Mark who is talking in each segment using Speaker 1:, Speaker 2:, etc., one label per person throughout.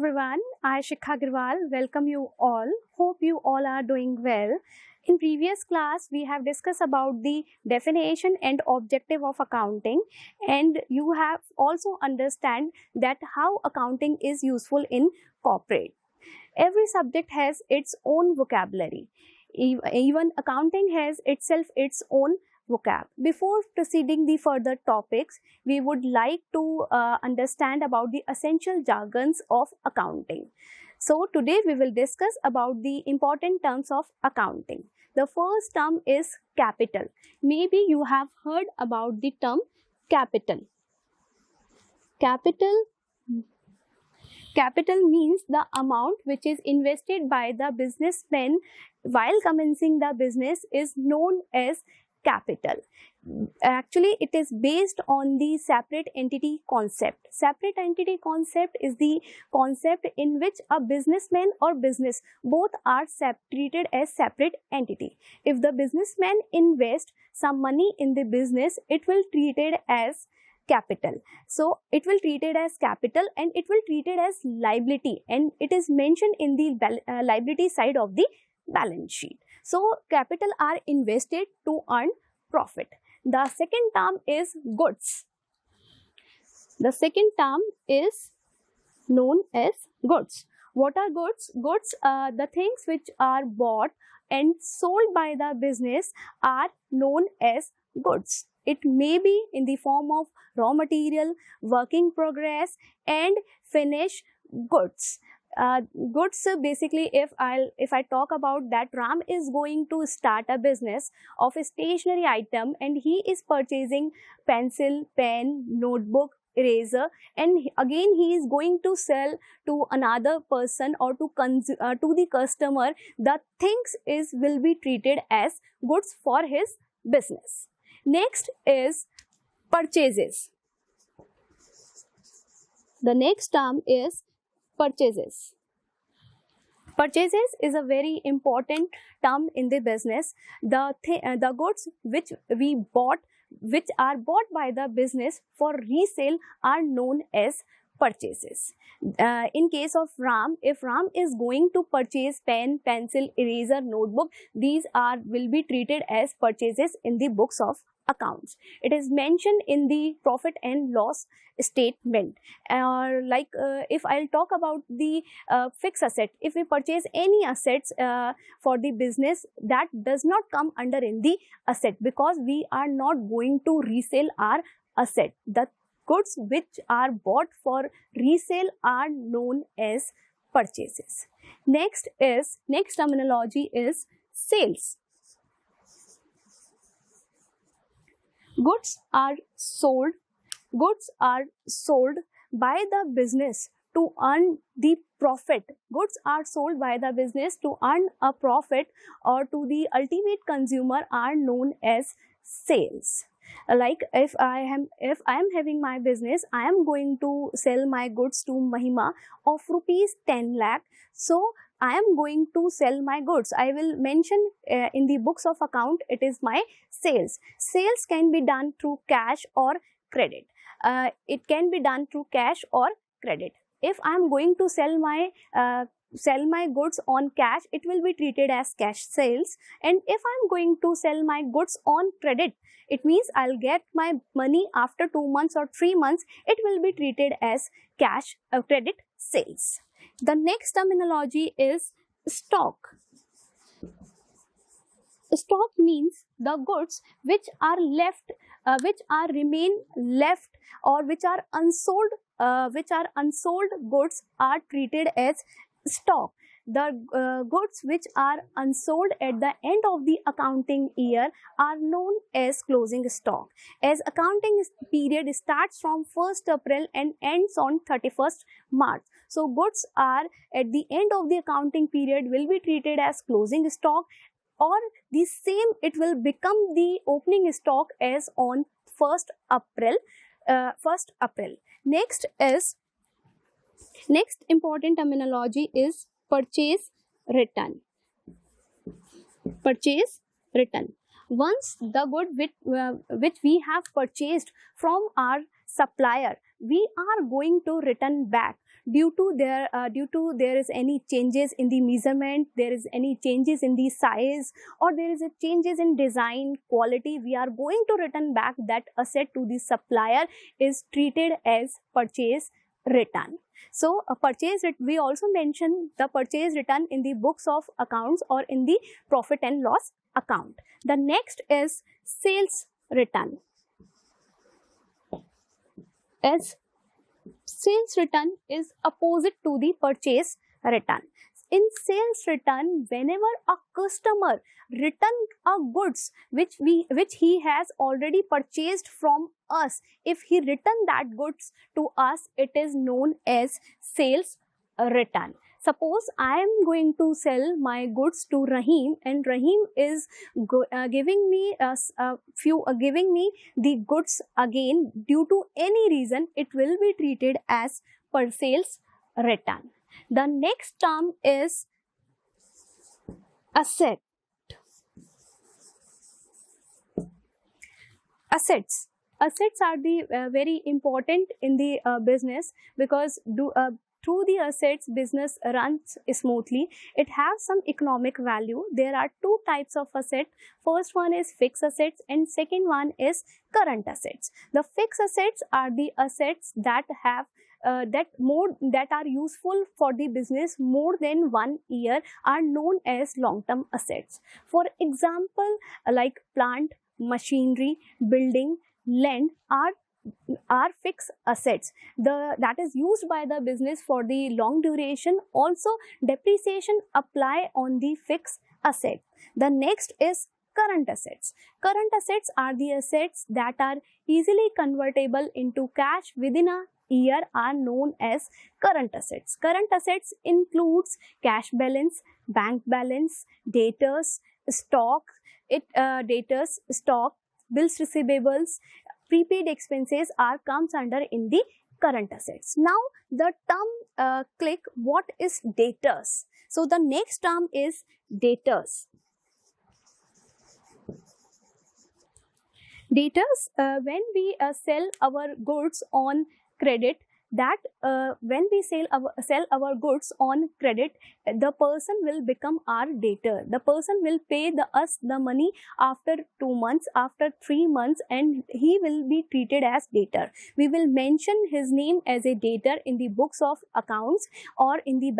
Speaker 1: everyone, I Shikha Agrawal welcome you all. Hope you all are doing well. In previous class, we have discussed about the definition and objective of accounting, and you have also understand that how accounting is useful in corporate. Every subject has its own vocabulary. Even accounting has itself its own vocab. Before proceeding the further topics, we would like to understand about the essential jargons of accounting. So today we will discuss about the important terms of accounting. The first term is capital. Maybe you have heard about the term capital. Capital means the amount which is invested by the businessman while commencing the business is known as capital. Actually, it is based on the separate entity concept. Separate entity concept is the concept in which a businessman or business both are treated as separate entity. If the businessman invests some money in the business, it will treat it as capital. So it will treat it as capital and it will treat it as liability, and it is mentioned in the liability side of the balance sheet. So capital are invested to earn profit. The second term is goods. The second term is known as goods. What are goods? Goods, the things which are bought and sold by the business are known as goods. It may be in the form of raw material, work in progress, and finished goods. Goods, basically, if I talk about that, Ram is going to start a business of a stationery item and he is purchasing pencil, pen, notebook, eraser, and again he is going to sell to another person or to the customer. The things will be treated as goods for his business. Next is purchases. The next term is purchases. Purchases is a very important term in the business. The goods which are bought by the business for resale are known as purchases. In case of Ram, if Ram is going to purchase pen, pencil, eraser, notebook, these will be treated as purchases in the books of accounts. It is mentioned in the profit and loss statement. If I'll talk about the fixed asset, if we purchase any assets for the business, that does not come under in the asset because we are not going to resell our asset. The goods which are bought for resale are known as purchases. Next terminology is sales. Goods are sold by the business to earn the profit. Goods are sold by the business to earn a profit or to the ultimate consumer are known as sales. Like if I am having my business, I am going to sell my goods to Mahima of rupees 10 lakh. So I am going to sell my goods. I will mention in the books of account, it is my sales. Sales can be done through cash or credit. It can be done through cash or credit. If I am going to sell my goods on cash, it will be treated as cash sales. And if I am going to sell my goods on credit, it means I'll get my money after 2 months or 3 months. It will be treated as cash credit sales. The next terminology is stock. Stock means the goods which are remain left or which are unsold goods are treated as stock. The goods which are unsold at the end of the accounting year are known as closing stock. As accounting period starts from 1st April and ends on 31st March. So goods are at the end of the accounting period will be treated as closing stock, or the same it will become the opening stock as on 1st April. Next important terminology is purchase return. Purchase return. Once the good which we have purchased from our supplier, we are going to return back due to there is any changes in the measurement, there is any changes in the size, or there is a changes in design quality, we are going to return back that asset to the supplier, is treated as purchase return. So we also mention the purchase return in the books of accounts or in the profit and loss account. The next is sales return. As sales return is opposite to the purchase return. In sales return, whenever a customer return a goods which he has already purchased from us, if he return that goods to us, it is known as sales return. Suppose I am going to sell my goods to Rahim, and Rahim is giving me the goods again due to any reason, it will be treated as per sales return. The next term is asset. Assets. Assets are the very important in the business, because through the assets business runs smoothly. It has some economic value. There are two types of asset. First one is fixed assets and second one is current assets. The fixed assets are the assets that have that are useful for the business more than 1 year, are known as long-term assets. For example, like plant, machinery, building, land are fixed assets that is used by the business for the long duration. Also, depreciation apply on the fixed asset. The next is current assets. Current assets are the assets that are easily convertible into cash within a year, are known as current assets. Current assets includes cash balance, bank balance, debtors, stock, bills receivables, prepaid expenses comes under in the current assets. Now the term click, what is debtors? So the next term is debtors. Debtors, when we sell our goods on credit, that when we sell our goods on credit, the person will become our debtor. The person will pay us the money after 2 months, after 3 months, and he will be treated as debtor. We will mention his name as a debtor in the books of accounts or in the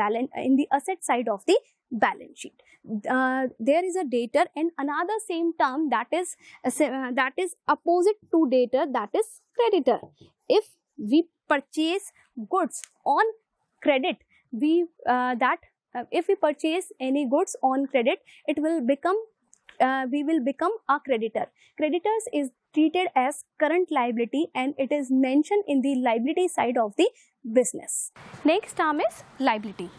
Speaker 1: asset side of the balance sheet. There is a debtor, and another same term that is opposite to debtor, that is creditor. If we purchase goods on credit, if we purchase any goods on credit, it will become we will become a creditor. Creditors is treated as current liability, and it is mentioned in the liability side of the business. Next term is liability.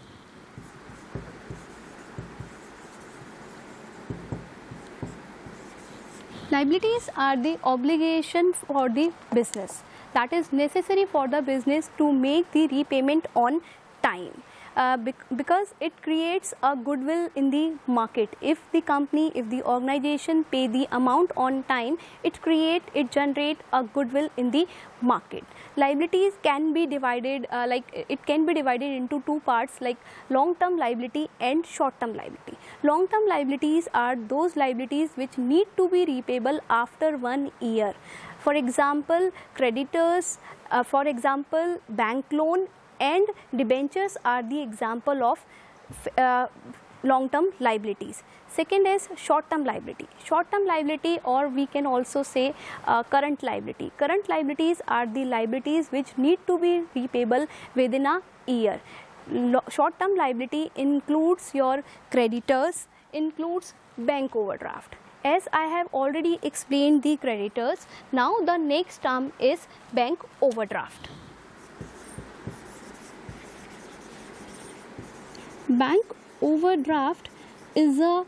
Speaker 1: Liabilities are the obligation for the business that is necessary for the business to make the repayment on time, because it creates a goodwill in the market. If the organization pay the amount on time, it generate a goodwill in the market. Liabilities can be divided into two parts, like long-term liability and short-term liability. Long-term liabilities are those liabilities which need to be repayable after 1 year. For example, creditors, for example, bank loan and debentures are the example of long-term liabilities. Second is short-term liability. Short-term liability, or we can also say current liability. Current liabilities are the liabilities which need to be repayable within a year. Short-term liability includes your creditors, includes bank overdraft. As I have already explained the creditors, now the next term is bank overdraft. Bank overdraft is a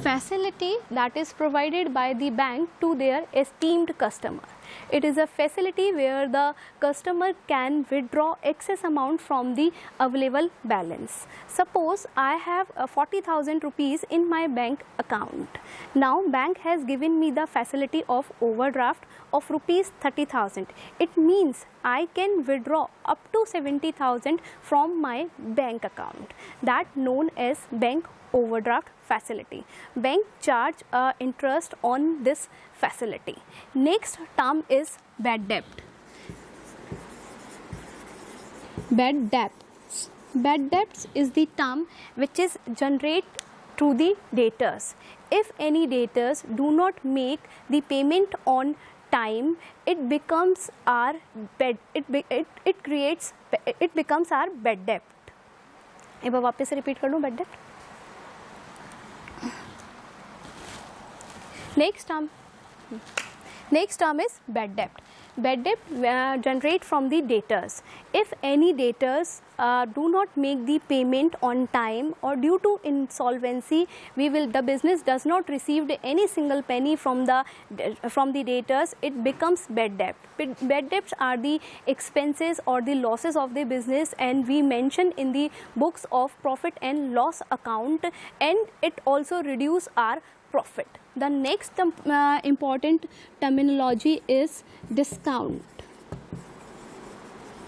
Speaker 1: facility that is provided by the bank to their esteemed customer. It is a facility where the customer can withdraw excess amount from the available balance. Suppose I have 40,000 rupees in my bank account. Now bank has given me the facility of overdraft of rupees 30,000. It means I can withdraw up to 70,000 from my bank account, that known as bank overdraft facility. Bank charge interest on this facility. Next term is bad debt. Bad debts. Bad debts is the term which is generated through the debtors. If any debtors do not make the payment on time, it becomes our bad. It becomes our bad debt. एक बार वापस से repeat कर लूँ, bad debt. Next term is bad debt. Bad debt generate from the debtors. If any debtors do not make the payment on time, or due to insolvency, the business does not receive any single penny from the debtors, it becomes bad debt. Bad debts are the expenses or the losses of the business, and we mention in the books of profit and loss account, and it also reduce our profit. The next important terminology is discount.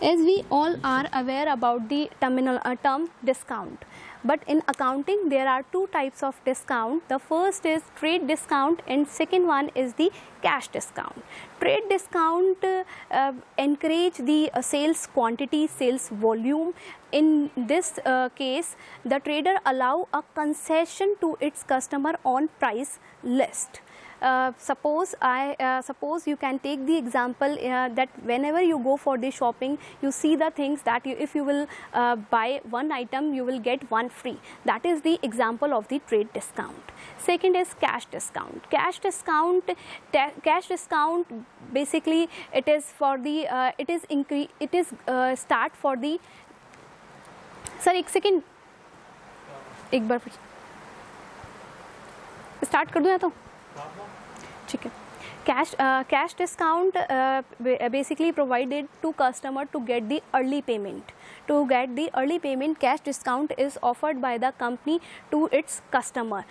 Speaker 1: As we all are aware about the term discount, but in accounting there are two types of discount. The first is trade discount and second one is the cash discount. Trade discount encourage the sales quantity, sales volume. In this case, the trader allow a concession to its customer on price list. Suppose you can take the example that whenever you go for the shopping, you see the things that if you will buy one item, you will get one free. That is the example of the trade discount. Second is cash discount. Cash discount basically it is for the start for the. Sir एक second, एक बार फिर start कर दूँ या तो ठीक है. Cash discount basically provided to customer to get the early payment. To get the early payment, cash discount is offered by the company to its customer.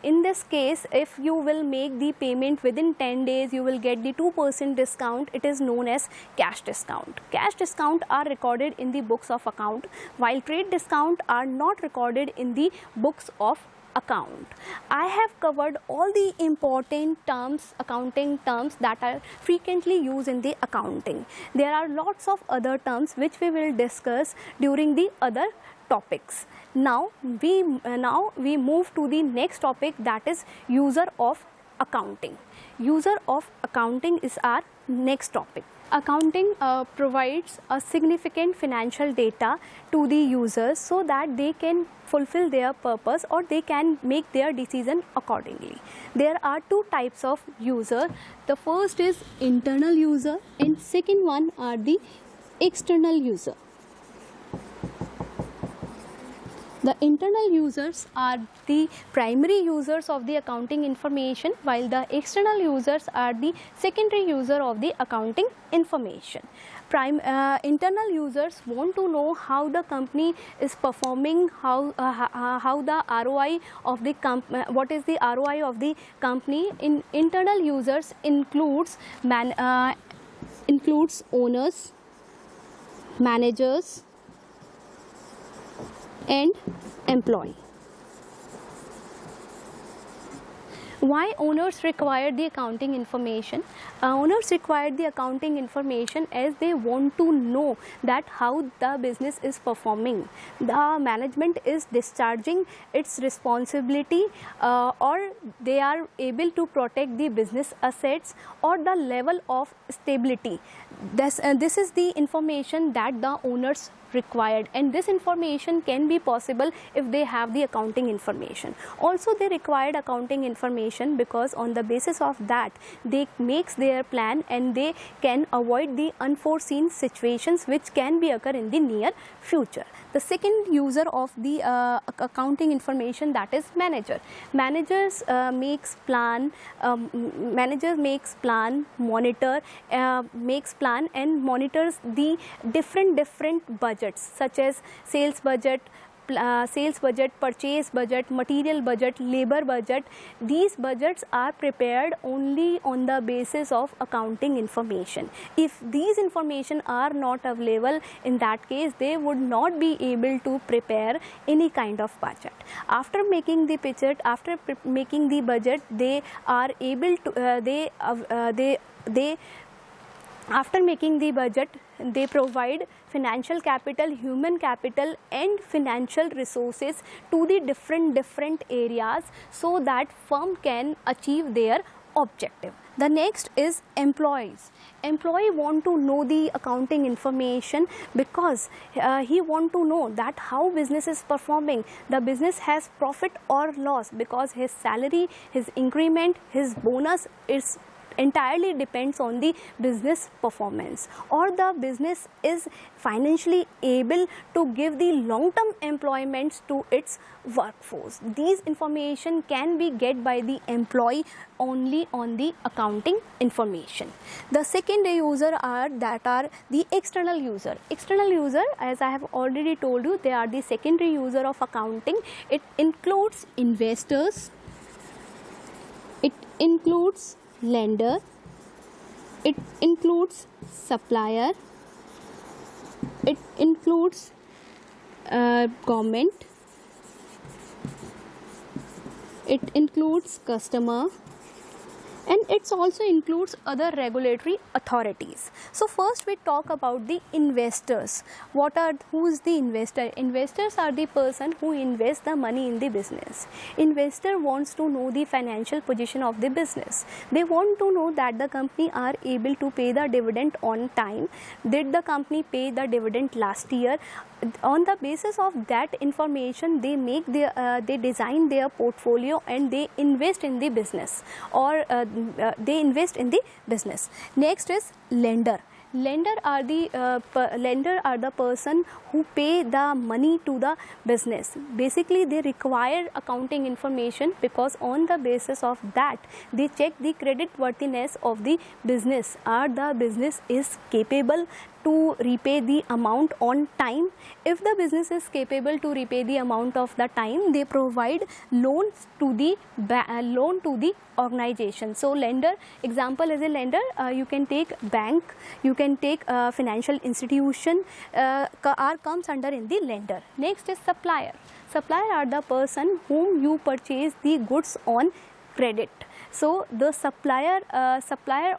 Speaker 1: In this case, if you will make the payment within 10 days, you will get the 2% discount. It is known as cash discount. Cash discount are recorded in the books of account, while trade discount are not recorded in the books of account. I have covered all the important terms, accounting terms that are frequently used in the accounting. There are lots of other terms which we will discuss during the other topics. Now we move to the next topic, that is user of accounting. User of accounting is our next topic. Accounting provides a significant financial data to the users so that they can fulfill their purpose or they can make their decision accordingly. There are two types of user. The first is internal user and second one are the external user. The internal users are the primary users of the accounting information, while the external users are the secondary user of the accounting information. Internal users want to know how the company is performing, how the ROI of the what is the ROI of the company. In internal users includes owners, managers, and employee. Why owners require the accounting information? Owners require the accounting information as they want to know that how the business is performing, the management is discharging its responsibility, or they are able to protect the business assets, or the level of stability. This is the information that the owners required, and this information can be possible if they have the accounting information. Also, they required accounting information because on the basis of that they makes their plan and they can avoid the unforeseen situations which can be occur in the near future. The second user of the accounting information, that is manager. Managers makes plan, monitor, makes plan and monitors the different budgets such as sales budget, sales budget, purchase budget, material budget, labor budget. These budgets are prepared only on the basis of accounting information. If these information are not available, in that case they would not be able to prepare any kind of budget. After making the budget, making the budget, they are able to after making the budget, they provide financial capital, human capital and financial resources to the different areas so that firm can achieve their objective. The next is employees. Employee want to know the accounting information because he want to know that how business is performing, the business has profit or loss, because his salary, his increment, his bonus is entirely depends on the business performance, or the business is financially able to give the long-term employments to its workforce. These information can be get by the employee only on the accounting information. The second user are the external user. External user, as I have already told you, they are the secondary user of accounting. It includes investors, it includes lender, it includes supplier, it includes government, it includes customer, and it also includes other regulatory authorities. So first we talk about the investors. Who is the investor? Investors are the person who invests the money in the business. Investor wants to know the financial position of the business. They want to know that the company are able to pay the dividend on time. Did the company pay the dividend last year? On the basis of that information, they make they design their portfolio and they invest in the business, or they invest in the business. Next is lender. Lender are the person who pay the money to the business. Basically they require accounting information because on the basis of that they check the credit worthiness of the business. Are the business is capable to repay the amount on time? If the business is capable to repay the amount of the time, they provide loans to the organization. So lender, example is a lender, you can take bank, you can take financial institution, comes under in the lender. Next is supplier. Supplier are the person whom you purchase the goods on credit. So the supplier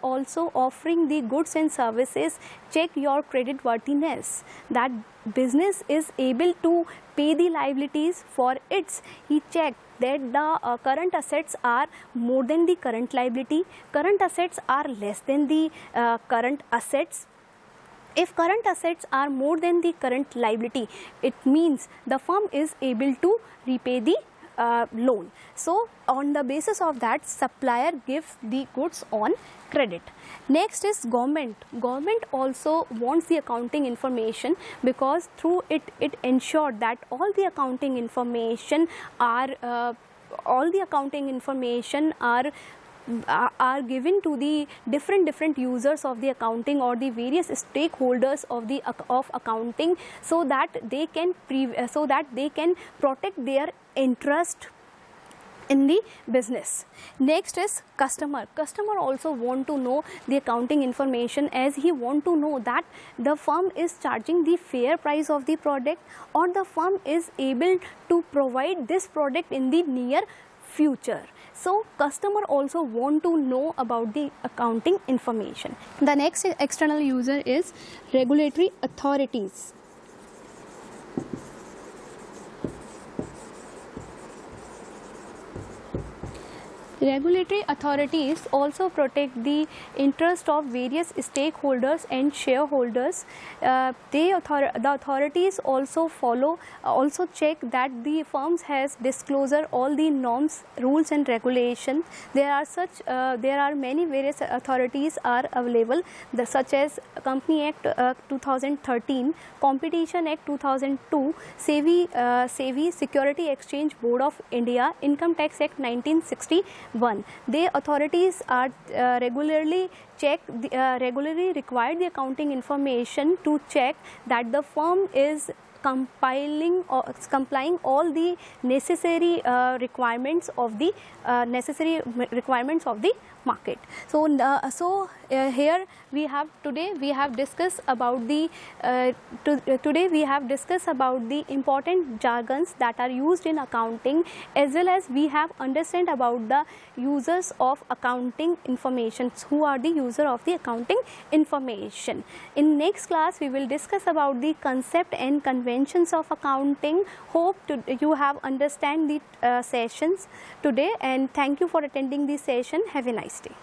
Speaker 1: also offering the goods and services check your credit worthiness, that business is able to pay the liabilities for its. He check that the current assets are more than the current liability, current assets are less than the current assets. If current assets are more than the current liability, it means the firm is able to repay the loan. So on the basis of that, supplier gives the goods on credit. Next is government. Government also wants the accounting information because through it ensured that all the accounting information are given to the different users of the accounting or the various stakeholders of accounting, so that they can protect their interest in the business. Next is customer. Customer also want to know the accounting information, as he want to know that the firm is charging the fair price of the product, or the firm is able to provide this product in the near future. So customer also want to know about the accounting information. The next external user is regulatory authorities. Regulatory authorities also protect the interest of various stakeholders and shareholders. The authorities also check that the firms has disclosure all the norms, rules and regulations. There are many various authorities are available, such as Company Act 2013, Competition Act 2002, SEBI Security Exchange Board of India, Income Tax Act 1961. The authorities are regularly required the accounting information to check that the firm is complying all the necessary requirements of the market. So here we have discussed about the important jargons that are used in accounting, as well as we have understand about the users of accounting information, who are the user of the accounting information. In next class we will discuss about the concept and conventions of accounting. Hope you have understand the sessions today, and thank you for attending this session. Have a nice day.